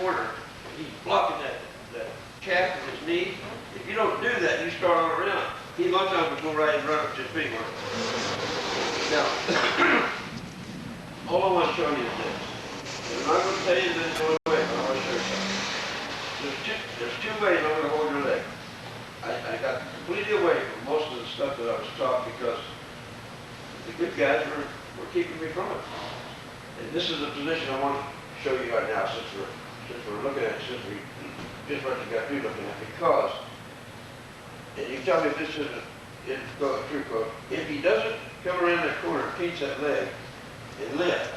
corner, he's blocking that calf with his knee. If you don't do that, you start on around. He a lot of times will go right and run up to his feet. Now, all I want to show you is this. I'm not going to tell you that it's the only way, but I want to show you something. There's two ways I'm going to hold your leg. I got completely away from most of the stuff that I was taught because the good guys were keeping me from it. And this is the position I want to show you right now since we're looking at it, since we just what you got to be looking at, because, and you tell me if this isn't true, quote, if he doesn't come around that corner and pinch that leg and lift,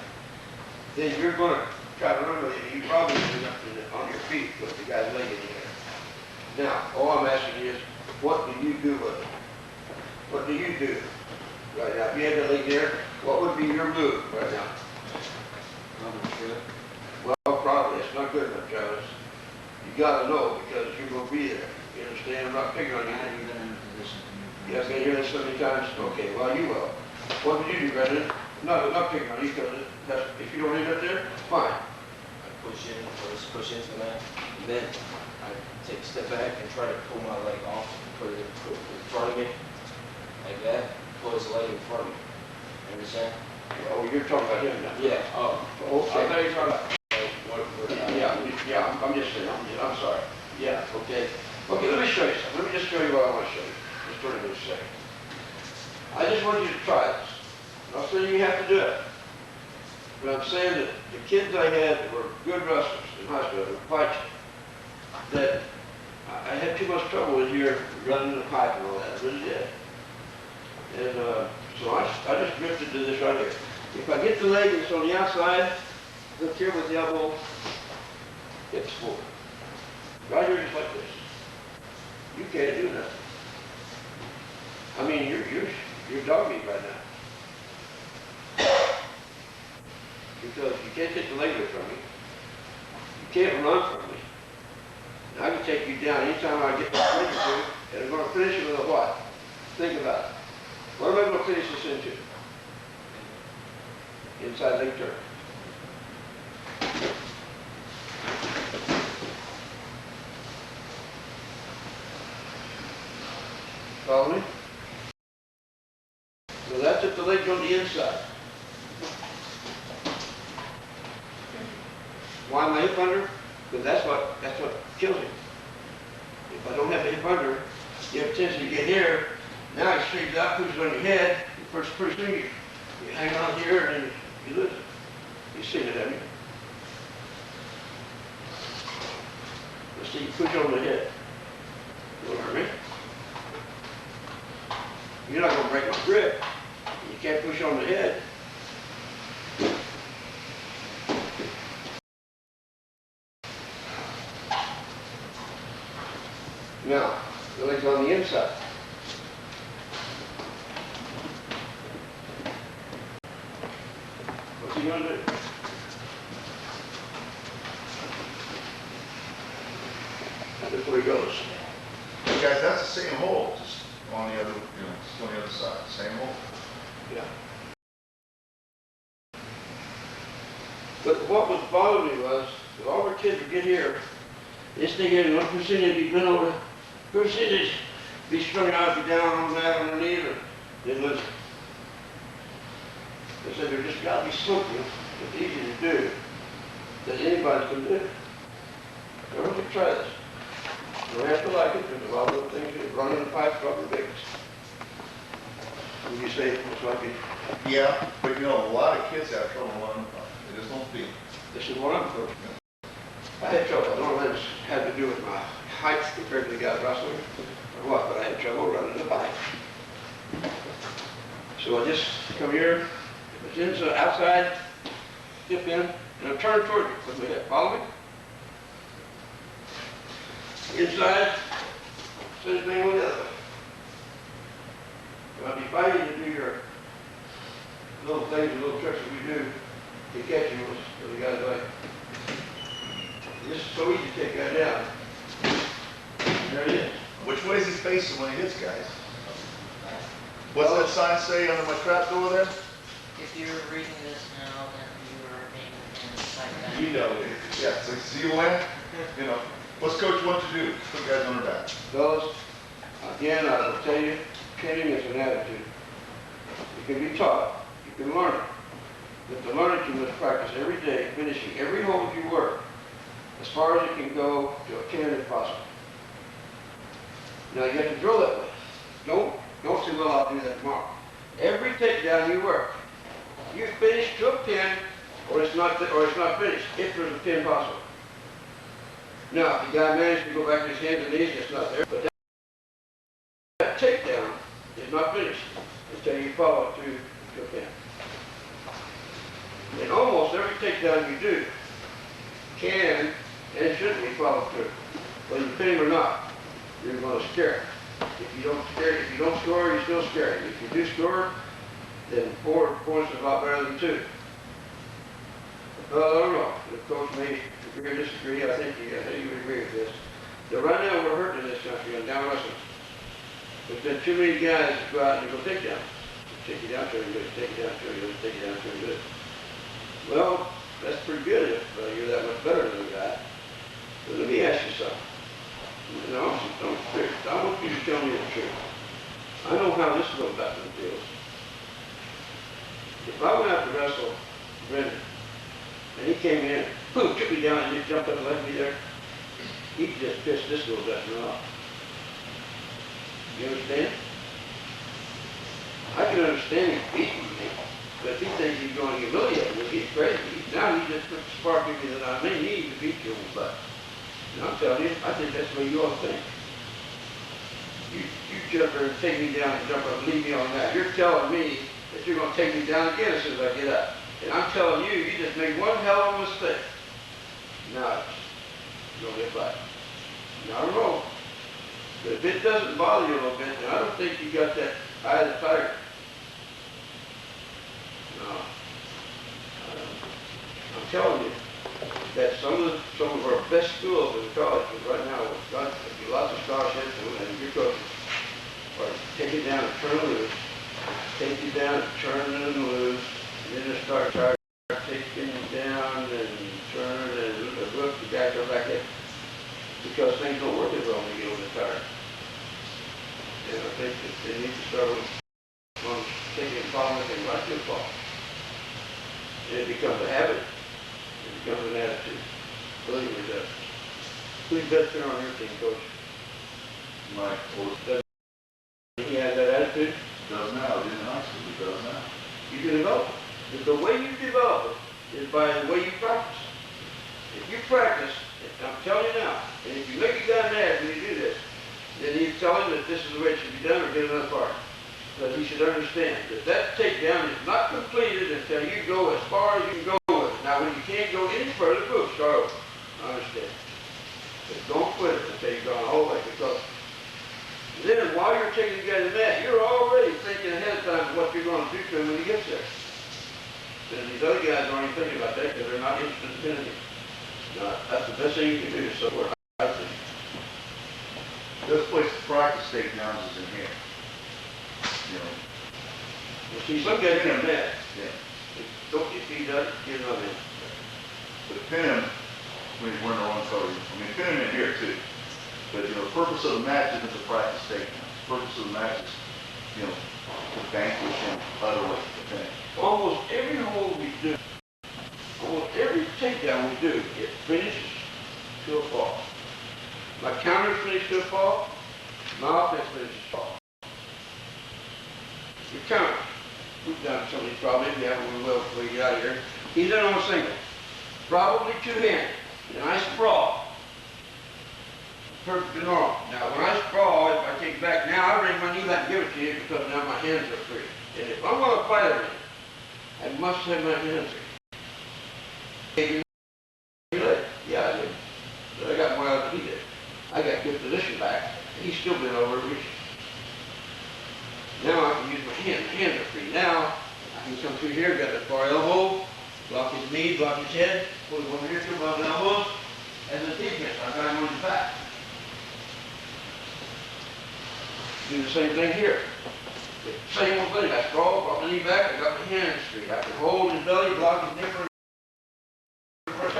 then you're going to try to run with him. You probably end up on your feet with the guy's leg in the air. Now, all I'm asking you is, what do you do with it? What do you do right now? If you had the leg there, what would be your move right now? Well, probably. It's not good enough, Travis. You got to know because you're going to be there. You understand? I'm not picking on you. You have to hear this so many times? Okay, well, you will. What would you do, Brendan? No, I'm not picking on you because if you don't end up there, fine. I push in, first push into the mat, and then I take a step back and try to pull my leg off and put it in front of me, like that. Pull his leg in front of me. You understand? Oh, you're talking about him now? Yeah. Oh, okay. I thought you were talking about yeah, I'm just saying, I'm sorry. Yeah, okay. Okay, let me show you something. Let me just show you what I want to show you. Just turn it in a second. I just want you to try this. I'm not saying you have to do it. But I'm saying that the kids I had that were good wrestlers in high school, would fight you, that I had too much trouble with here running the pipe and all that. I really did. And so I just drifted to this right here. If I get the leg and it's on the outside, look here with the elbow, hips forward. Right here just like this. You can't do nothing. I mean, you're dog meat right now. Because you can't take the leg away from me. You can't run from me. And I can take you down anytime I get my finger to, and I'm going to finish it with a what? Think about it. What am I going to finish this into? Inside leg turn. Follow me? So that's if the leg's on the inside. Why my hip under? Because that's what kills him. If I don't have the hip under, you have a tendency to get here. Now it straightens out, pushes on your head. Pretty soon you hang on here and then you lose it. You've seen it, haven't you? Let's see, you push on the head. You don't hurt me. You're not going to break my grip. You can't push on the head. Now, the leg's on the inside. What's he going to do? That's where he goes. Hey guys, that's the same hole, just on the other, just on the other side, same hole. Yeah. But what was bothering me was, that all our kids would get here, this thing here, 1% would be bent over, percentage be strung out, be down on that underneath, or they'd lose it. They said there just got to be something that's easy to do that anybody can do. So why don't you try this? You don't have to like it, there's a lot of little things you do. Running the pipe's probably the biggest. Would you say it's like it? Yeah, but a lot of kids have trouble running the pipe. They just don't feel. This is what I'm for. I had trouble. I don't know if it had to do with my height compared to the guys wrestling or what, but I had trouble running the pipe. So I just come here, if it's inside, outside, dip in, and I turn toward you with my head. Follow me? Inside, same thing on the other way. I'll be fighting to do your little things and little tricks that we do to catch you with the guy's leg. This is so easy to take that down. And there it is. Which way is he facing when he hits, guys? What's that sign say under my trap door there? If you're reading this now, then you are being in You know it. Yeah, so see you win, you know. What's coach want to do? Put guys on their back. Fellas, again, I will tell you, pitting is an attitude. It can be taught, you can learn it. But to learn it, you must practice every day, finishing every hole you work, as far as it can go to a 10 if possible. Now you have to drill that way. Don't say, well, I'll do that tomorrow. Every takedown you work, you finish to a pin, or it's not finished, if there's a pin possible. Now, if the guy managed to go back to his hands and knees, it's not there. But that takedown is not finished until you follow it to a pin. And almost every takedown you do can and should be followed through. Whether you pin him or not, you're going to scare him. If you don't score, you still scare him. If you do score, then 4 points is a lot better than 2. I don't know. The coach may agree or disagree. I think you would agree with this. But right now we're hurting in this country on down wrestling. There's been too many guys that go out and go take down. Take you down, turn good. Take you down, turn good. Take you down, turn good. Well, that's pretty good if you're that much better than the guy. But let me ask you something. I want you to tell me the truth. I know how this goes back to the deals. If I went out to wrestle Brendan, and he came in, boom, took me down and just jumped up and left me there, he could just piss this little bastard off. You understand? I can understand him beating me, but if he thinks he's going to humiliate me, he's crazy. Now he just put the spark in me that I may need to beat you on the butt. And I'm telling you, I think that's the way you all think. You jump there and take me down and jump up and leave me on that. You're telling me that you're going to take me down again as soon as I get up. And I'm telling you, you just made one hell of a mistake. Now, you're going to get by. Not at all. But if it doesn't bother you a little bit, then I don't think you got that eye of the tiger. No. I'm telling you that some of our best schools in college right now have got lots of scholarships, and your coaches are take it down and turn and loose, take you down and turn and loose, and then they start taking you down and turn and look, the guy comes back in, because things don't work as well when you get over the tire. And I think that they need to start on taking and following and right to the ball. And it becomes a habit. It becomes an attitude. Believe me, it does. Who's best player on your team, Coach? Mike, He has that attitude. does now, didn't in high school, he does now. You can develop it. The way you develop it is by the way you practice. If you practice, I'm telling you now, and if you make a guy mad when you do this, then you tell him that this is the way it should be done, or get another part. But he should understand that that takedown is not completed until you go as far as you can go with it. Now, when you can't go any further, go start over. I understand. But don't quit it until you've gone a whole way, because then while you're taking the guy to the mat, you're already thinking ahead of time what you're going to do to him when he gets there. And these other guys aren't even thinking about that because they're not interested in pinning him. Now, that's the best thing you can do to support, I think. This place to practice takedowns is in here. You know, You see, some guys get mad. yeah. Don't get beat up, get on in. But pin him when he's wearing the wrong color. I mean, pin him in here too. But, you know, the purpose of the match isn't to practice takedowns. The purpose of the match is, you know, to vanquish him utterly, to finish. Almost every hole we do, almost every takedown we do, it finishes to a fall. My counters finish to a fall, my offense finishes to a fall. Your counter, we've done some of these probably, if you haven't, we will before you get out of here. He's in on a single, probably two-handed, and I sprawl. Perfectly normal. Now, when I sprawl, if I take it back now, I bring my knee back and give it to you because now my hands are free. And if I'm going to fight a man, I must have my hands free. Yeah, I did. But I got more out than he did. I got good position back, and he's still been over reaching. Now I can use my hands. My hands are free. Now I can come through here, got that far elbow, block his knee, block his head, pull him over here, two above the elbows, and the defense. I got him on his back. Do the same thing here. Same old thing. I sprawl, brought my knee back, I got my hands free. I can hold his belly, block his nipper, first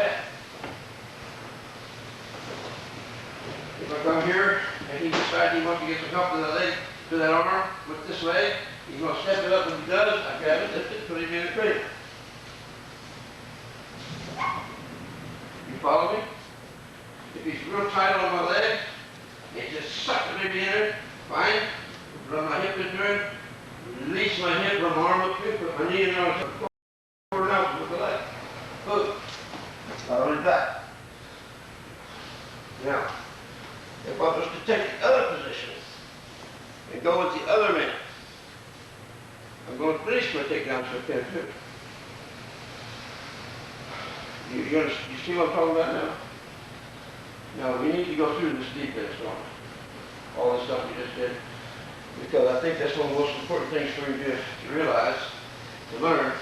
I come here and he decides he wants to get some help to that leg, to that arm with this leg, he's going to step it up, and he does. I grab it, lift it, put it in the crate. You follow me? If he's real tight on my leg, it just sucks the baby in there, fine. Run my hip into it, release my hip, run my arm up here, put my knee in there, and forward out with the leg. Boom. Not only that. Now, if I was to take the other position and go with the other man, I'm going to finish my takedown to a pin too. You see what I'm talking about now? Now, we need to go through this defense on all this stuff we just did, because I think that's one of the most important things for you to realize, to learn,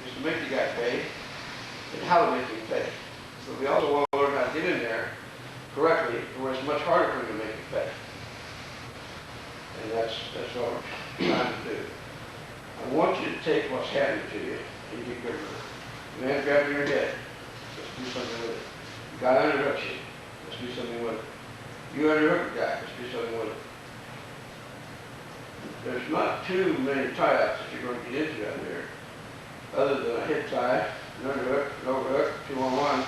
is to make the guy pay and how to make him pay. But we also want to learn how to get in there correctly, where it's much harder for him to make it pay. And that's what we're trying to do. I want you to take what's happening to you and get good with it. Man, grab your head. Let's do something with it. Guy underhooks you. Let's do something with it. You underhook the guy. Let's do something with it. There's not too many tie-ups that you're going to get into out there, other than a head tie, an underhook, an overhook, 2-on-1.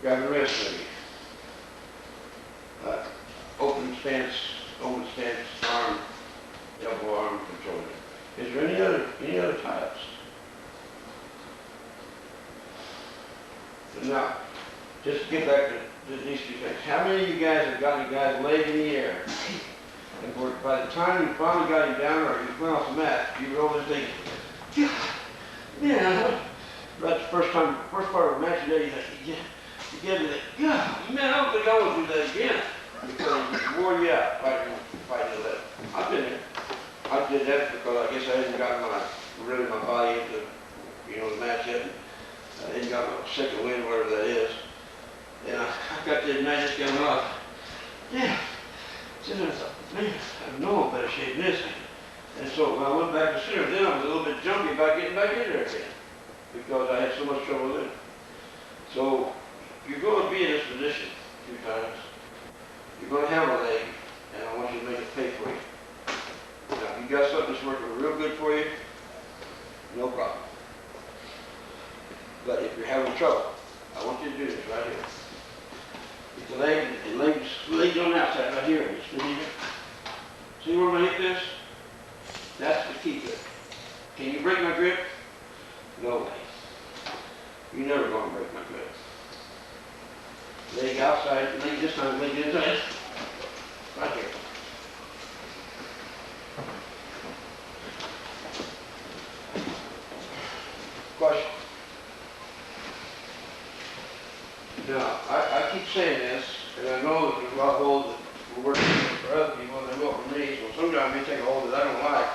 Grab the wrist maybe. Open stance, arm, elbow, arm, control it. Is there any other tie-ups? Now, just to get back to these two things. How many of you guys have gotten a guy's leg in the air, and by the time you finally got him down or you went off the mat, you were over thinking, God, man, that's the first part of the match today, you get to that, God, man, I don't think I want to do that again. Because it wore you out fighting the leg. I've been there. I did that because I guess I hadn't gotten my body into, the match yet. I hadn't got my second win, whatever that is. And I got the match going off. Yeah. So I thought, man, I know I'm better shape than this. And so when I went back to center, then I was a little bit jumpy about getting back in there again. Because I had so much trouble with it. So you're going to be in this position 2 times. You're going to have a leg, and I want you to make it pay for you. Now, if you got something that's working real good for you, no problem. But if you're having trouble, I want you to do this right here. It's the leg's on the outside right here. See where my hip is? That's the key to it. Can you break my grip? No way. You're never going to break my grip. Leg outside, leg this time, leg inside. Right here. Question. Now, I keep saying this, and I know that there's a lot of holes that we're working for other people, and they will for me, so sometimes we take a hold that I don't like.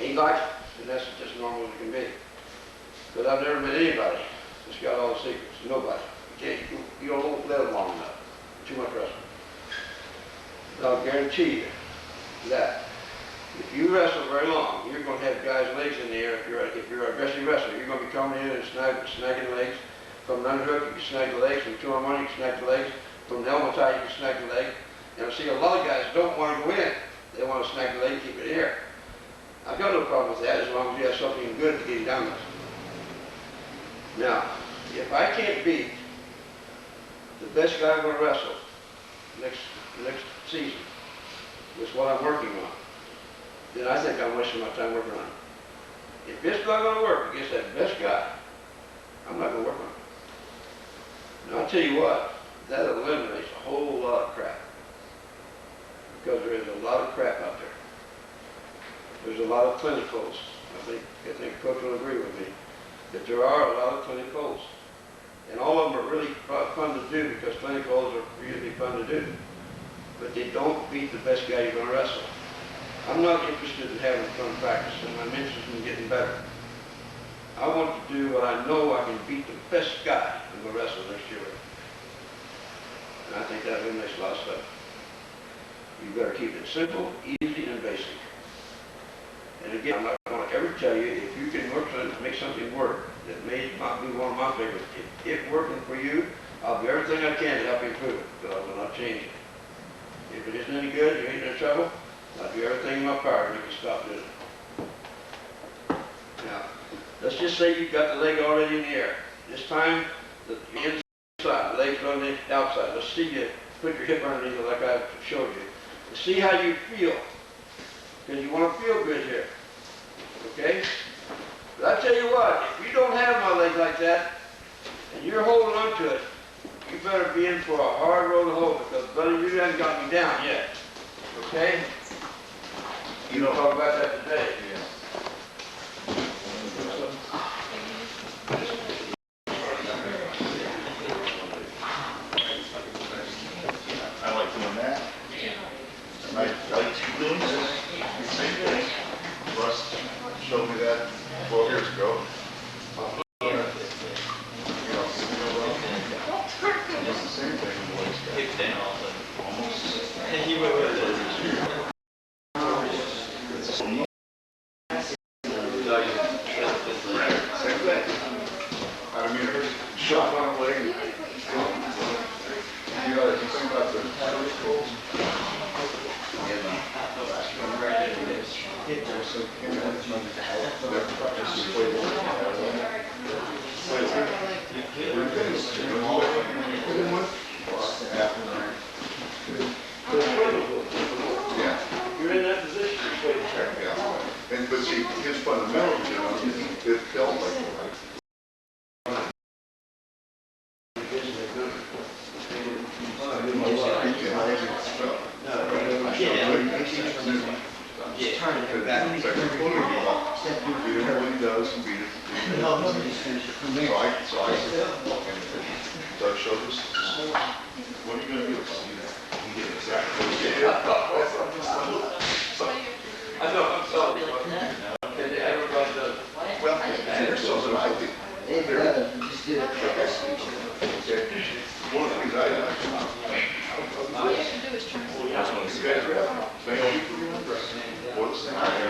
Ain't like it, and that's just normal as it can be. Because I've never met anybody that's got all the secrets. Nobody. You don't let them long enough. Too much wrestling. I'll guarantee you that if you wrestle very long, you're going to have guys' legs in the air. If you're an aggressive wrestler, you're going to be coming in and snagging legs. From an underhook, you can snag the legs. From 2-on-1, you can snag the legs. From an elbow tie, you can snag the leg. And see, a lot of guys don't want to go in. They want to snag the leg and keep it in the air. I've got no problem with that as long as you have something good to get down with. Now, if I can't beat the best guy I'm going to wrestle next season with what I'm working on, then I think I'm wasting my time working on it. If it's not going to work against that best guy, I'm not going to work on it. Now I'll tell you what, that eliminates a whole lot of crap. Because there is a lot of crap out there. There's a lot of clinicals. I think Coach will agree with me that there are a lot of clinicals. And all of them are really fun to do because clinicals are really fun to do. But they don't beat the best guy you're going to wrestle. I'm not interested in having fun practicing. I'm interested in getting better. I want to do what I know I can beat the best guy I'm going to wrestle next year. And I think that eliminates a lot of stuff. You better keep it simple, easy, and basic. And again, I'm not going to ever tell you if you can work something, make something work that may not be one of my favorites. If it's working for you, I'll do everything I can to help you improve it, but I will not change it. If it isn't any good, you ain't no trouble, I'll do everything in my power to make you stop doing it. Now, let's just say you've got the leg already in the air. This time, the inside, the legs on the outside. Let's see you put your hip underneath it like I showed you. Let's see how you feel, because you want to feel good here, okay? But I tell you what, if you don't have my leg like that, and you're holding on to it, you better be in for a hard road to hold, because buddy, you haven't got me down yet, okay? You don't talk about that today. I like doing that. And I like doing this. Same thing. Russ showed me that 12 years ago. It's the same thing in boys. Almost. Same thing. I mean, shot on a leg. You know, if you think about the Catholic schools, yeah. You're in that position, Yeah. And but see, his fundamentals, you know, it felt like Doug showed us. What are you going to do about it? He did exactly what he did. I know, I'm sorry. Everybody does. Well, there's something I think. One of the things I did. All you have to do is turn it. That's one of you guys are having. Thank you for your interest. What's the matter?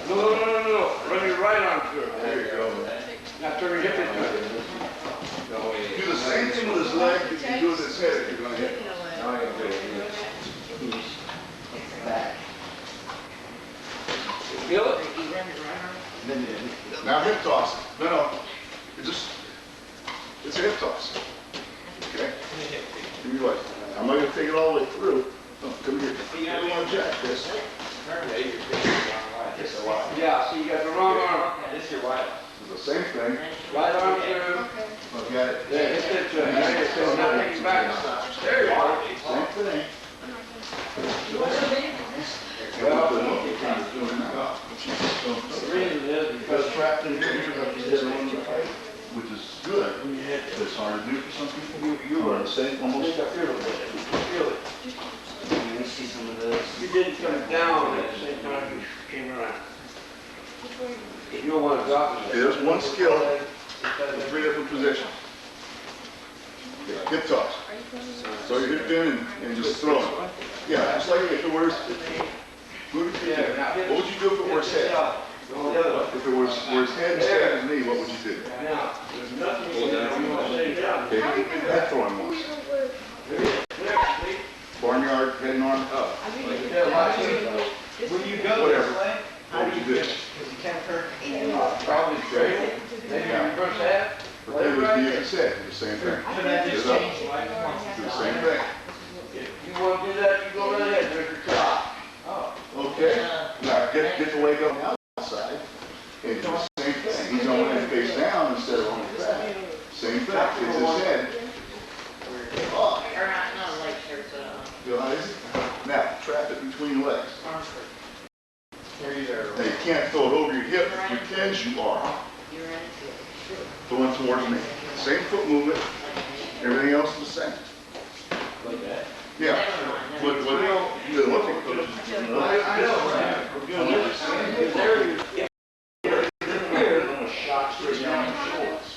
No. Run your right arm through it. There you go. Now turn your hip into it. Do the same thing with his leg if you do with his head, you're going to hit. Feel it? Now hip toss. No. It's a hip toss. Okay? Give me what? I'm not going to take it all the way through. No, come here. You don't want to jack this. Yeah, so you got the wrong arm. It's the same thing. Right arm through. Look at it. There, hit that to it. So now take it back. There you are. Same thing. Well, The reason is because trapped in here, which is good. But it's hard to do for some people. You are the same, almost. feel it. Feel it. You didn't come down at the same time you came around. You don't want to drop it. There's one skill in 3 different positions. Okay, hip toss. So you hip in and just throw it. Yeah, just like if it was. What would you do if it were his head? If it was where his head instead of his knee, what would you do? Now, there's nothing you want to say down. Okay, you did that throwing once. Barnyard, head and arm up. When you go Whatever. this way, What would you do? because you can't hurt. Probably straight. Maybe reverse half. But then it would be, as you said, do the same thing. So that just Get it up. changed like once. Do the same thing. If you want to do that, you go right ahead. There's your top. Okay? Now, get the leg up on the outside and do the same thing. He's on his face down instead of on his back. Same thing. It's his head. Up. Feel how easy? Now, trap it between your legs. Now, you can't throw it over your hip. Pretend you are. Going towards me. Same foot movement. Everything else is the same. Like that. Yeah. What you're looking for. I know, right? There you shot straight down the shoulders.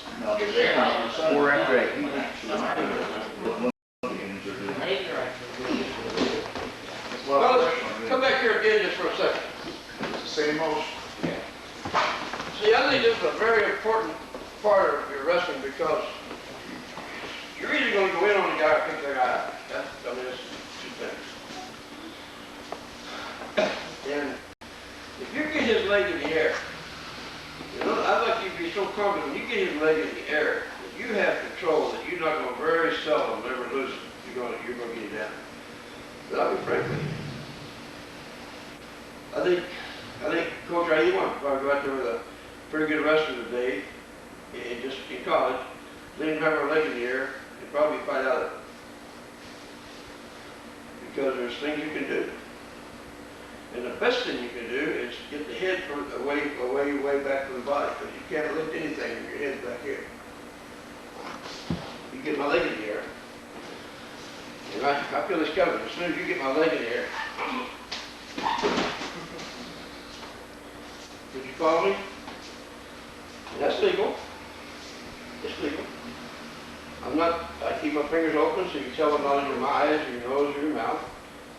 Or after that. Well, come back here again just for a second. It's the same motion. See, I think this is a very important part of your wrestling because you're either going to go in on the guy or pick the guy out. I mean, it's two things. And if you get his leg in the air, you know, I'd like you to be so confident when you get his leg in the air that you have control, that you're not going to very seldom ever lose him. You're going to get him down. But I'll be frank with you. I think Coach Ray, you want to probably go out there with a pretty good wrestler today, and just in college, let him have her leg in the air and probably fight out of it. Because there's things you can do. And the best thing you can do is get the head way back from the body, because you can't lift anything when your head's back here. You get my leg in the air, and I feel this coming. As soon as you get my leg in the air, did you follow me? And that's legal. It's legal. I keep my fingers open so you can tell them not in your eyes or your nose or your mouth.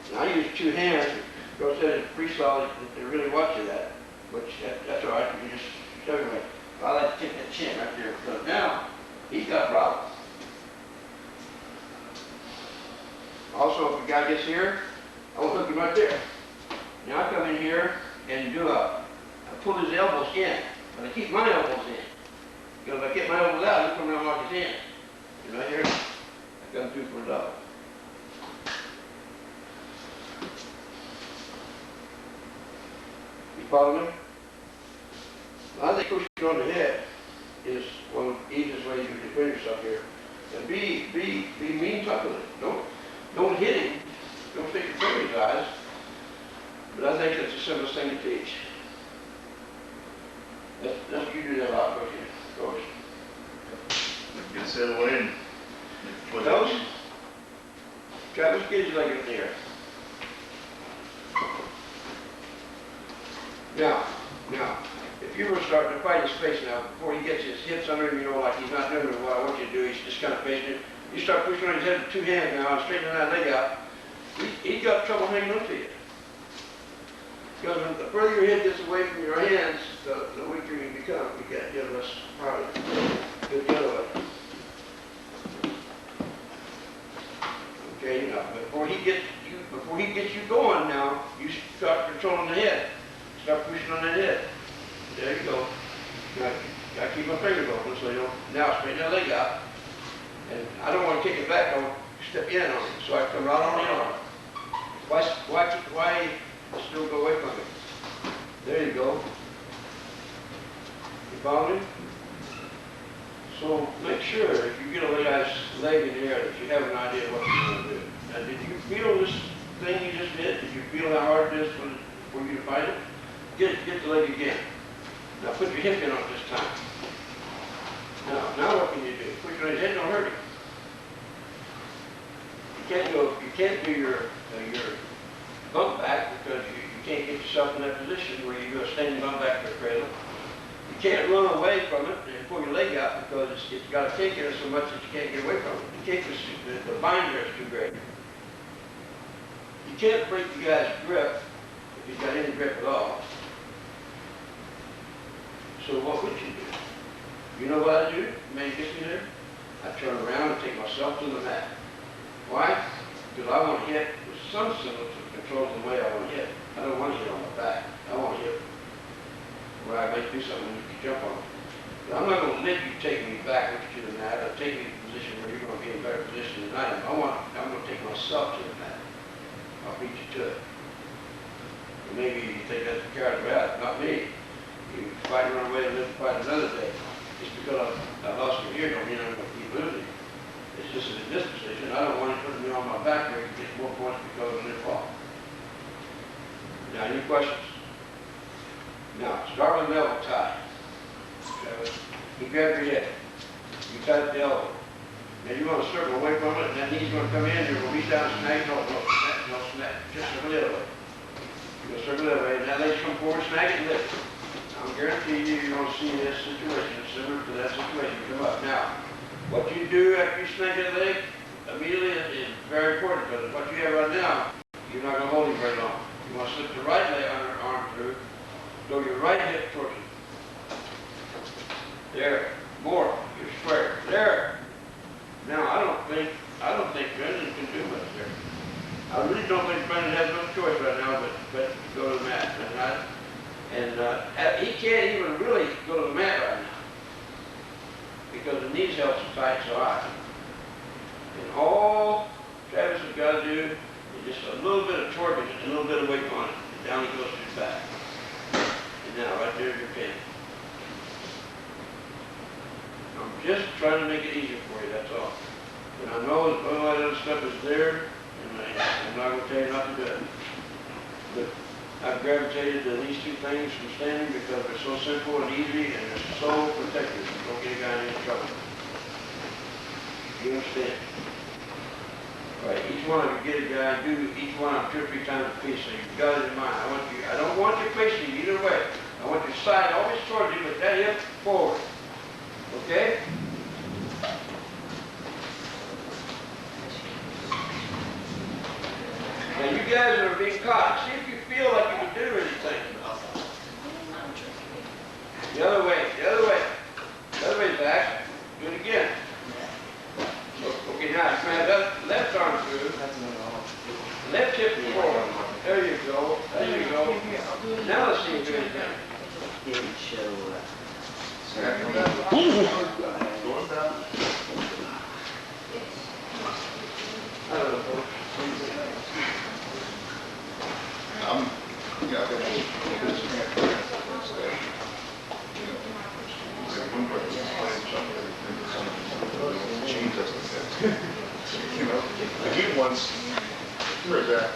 And I use two hands. Girl said in freestyle they really watch you that. But that's all right. You just show me. I like to take that chin right there because now he's got problems. Also, if a guy gets here, I will hook him right there. Now I come in here and I pull his elbows in, but I keep my elbows in. Because if I get my elbows out, he'll come around like his in. And right here, I come through for a dog. You follow me? I think pushing on the head is one of the easiest ways you can defend yourself here. And be mean tough with it. Don't hit him. Don't stick your finger in his eyes. But I think that's the simplest thing to teach. You do that a lot, Coach. Get settled in. Travis, get his leg in the air. Now, if you were starting to fight his face now, before he gets his hips under him, you know, like he's not doing what I want you to do, he's just kind of facing it. You start pushing on his head with two hands now and straightening that leg out, he's got trouble hanging on to you. Because the further your head gets away from your hands, the weaker you become. You get less power. Good the other way. Okay, now before he gets you going now, you start controlling the head. Start pushing on that head. There you go. Now, gotta keep my fingers open so you don't. Now straighten that leg out. And I don't want to kick it back. I want to step in on it. So I come right on the arm. Why still go away from it? There you go. You follow me? So make sure if you get a guy's leg in the air that you have an idea what you're going to do. Now, did you feel this thing you just did? Did you feel how hard it is for you to fight it? Get the leg again. Now put your hip in on it this time. Now what can you do? Push it on his head, don't hurt him. You can't do your bump back because you can't get yourself in that position where you go standing bump back to the cradle. You can't run away from it and pull your leg out because it's got a kick in it so much that you can't get away from it. The kick is the binder is too great. You can't break the guy's grip if he's got any grip at all. So what would you do? You know what I do? Maybe get me there. I turn around and take myself to the mat. Why? Because I want to hit with some semblance of control of the way I want to hit. I don't want to hit on my back. I want to hit where I may do something you can jump on. But I'm not going to let you take me backwards to the mat or take me to a position where you're going to be in a better position than I am. I'm going to take myself to the mat. I'll beat you to it. And maybe you think that's a carrot rabbit, not me. You fight and run away and live to fight another day. Just because I lost you here don't mean I'm going to keep losing. It's just in this position. I don't want you putting me on my back where you get more points because of their fault. Now, any questions? Now, start with elbow tie. You grab your head. You tighten the elbow. Now you want to circle away from it, and that knee's going to come in. You're going to reach down and snag. No snag. Just circle the other way. You're going to circle the other way. And now legs come forward, snag it, and lift. I'm guaranteeing you're going to see this situation similar to that situation come up. Now, what you do after you snag that leg immediately is very important because what you have right now, you're not going to hold him very long. You want to slip the right leg arm through, throw your right hip towards him. There. More, you're square. There. Now, I don't think Brendan can do much there. I really don't think Brendan has much choice right now but to go to the mat. And he can't even really go to the mat right now because the knees held so tight, so high. And all Travis has got to do is just a little bit of torque and a little bit of weight on it. And down he goes to his back. And now, right there's your pin. I'm just trying to make it easier for you, that's all. And I know that all that other stuff is there, and I'm not going to tell you not to do it. But I've gravitated to these two things from standing because they're so simple and easy and they're so protective. Don't get a guy in any trouble. You understand? All right, each one of you get a guy, do each one of them 2 or 3 times a piece, so you've got it in mind. I don't want you facing you either way. I want your side always towards you, but that hip forward. Okay? Now you guys that are being caught, see if you feel like you can do anything. The other way, the other way. The other way back. Do it again. Okay, now you can have that left arm through. Left hip forward. There you go. There you go. Now let's see if you do anything. Going down. I don't know, folks. You know, this transfer, one person is playing something, change us like that. You know, the good ones, for that.